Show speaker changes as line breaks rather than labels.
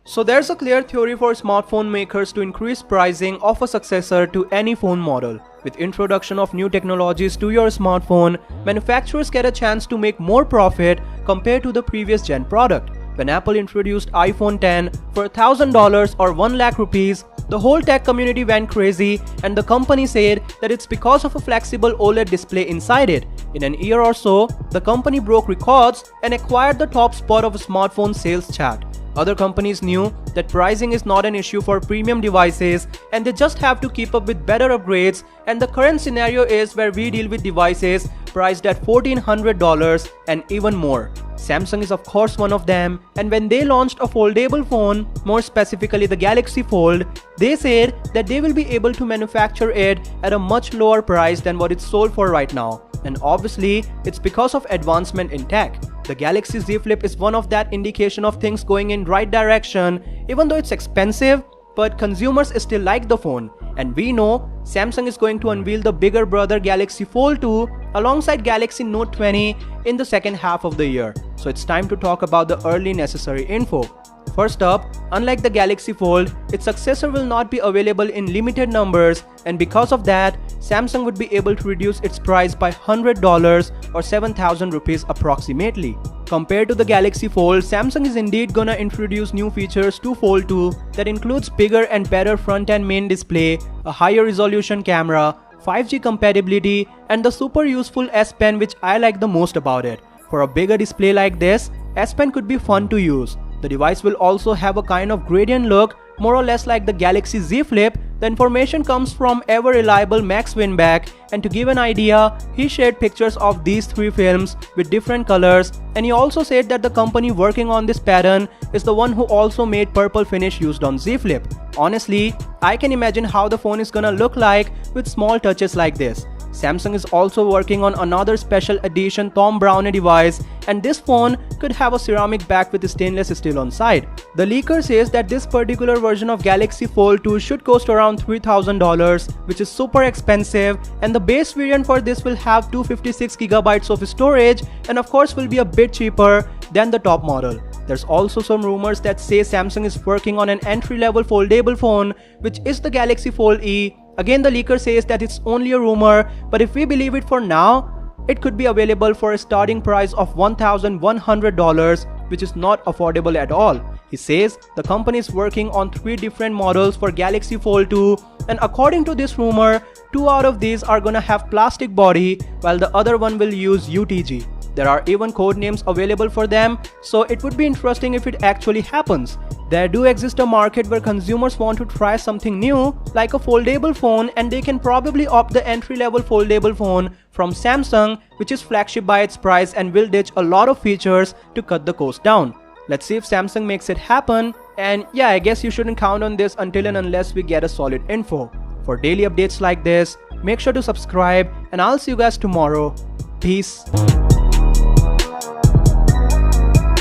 So there's a clear theory for smartphone makers to increase pricing of a successor to any phone model. With introduction of new technologies to your smartphone, manufacturers get a chance to make more profit compared to the previous gen product. When Apple introduced iPhone X for $1,000 or 1 lakh rupees, the whole tech community went crazy and the company said that it's because of a flexible OLED display inside it. In an year or so, the company broke records and acquired the top spot of smartphone sales chart. Other companies knew that pricing is not an issue for premium devices and they just have to keep up with better upgrades, and the current scenario is where we deal with devices priced at $1,400 and even more. Samsung is of course one of them, and when they launched a foldable phone, more specifically the Galaxy Fold, they said that they will be able to manufacture it at a much lower price than what it's sold for right now. And obviously, it's because of advancement in tech. The Galaxy Z Flip is one of that indication of things going in right direction, even though it's expensive, but consumers still like the phone. And we know Samsung is going to unveil the bigger brother Galaxy Fold 2 alongside Galaxy Note 20 in the second half of the year. So it's time to talk about the early necessary info. First up, unlike the Galaxy Fold, its successor will not be available in limited numbers, and because of that, Samsung would be able to reduce its price by $100 or 7,000 rupees approximately. Compared to the Galaxy Fold, Samsung is indeed gonna introduce new features to Fold 2 that includes bigger and better front and main display, a higher resolution camera, 5G compatibility, and the super useful S Pen, which I like the most about it. For a bigger display like this, S Pen could be fun to use. The device will also have a kind of gradient look, more or less like the Galaxy Z Flip. The information comes from ever-reliable Max Winback, and to give an idea, he shared pictures of these 3 films with different colors, and he also said that the company working on this pattern is the one who also made purple finish used on Z Flip. Honestly, I can imagine how the phone is gonna look like with small touches like this. Samsung is also working on another special edition Thom Browne device, and this phone could have a ceramic back with stainless steel on side. The leaker says that this particular version of Galaxy Fold 2 should cost around $3,000, which is super expensive, and the base variant for this will have 256GB of storage and of course will be a bit cheaper than the top model. There's also some rumors that say Samsung is working on an entry-level foldable phone, which is the Galaxy Fold E. Again, the leaker says that it's only a rumor, but if we believe it for now, it could be available for a starting price of $1,100, which is not affordable at all. He says the company is working on 3 different models for Galaxy Fold 2, and according to this rumor, 2 out of these are gonna have plastic body while the other one will use UTG. There are even code names available for them, so it would be interesting if it actually happens. There do exist a market where consumers want to try something new, like a foldable phone, and they can probably opt the entry-level foldable phone from Samsung, which is flagship by its price and will ditch a lot of features to cut the cost down. Let's see if Samsung makes it happen, and yeah, I guess you shouldn't count on this until and unless we get a solid info. For daily updates like this, make sure to subscribe, and I'll see you guys tomorrow. Peace.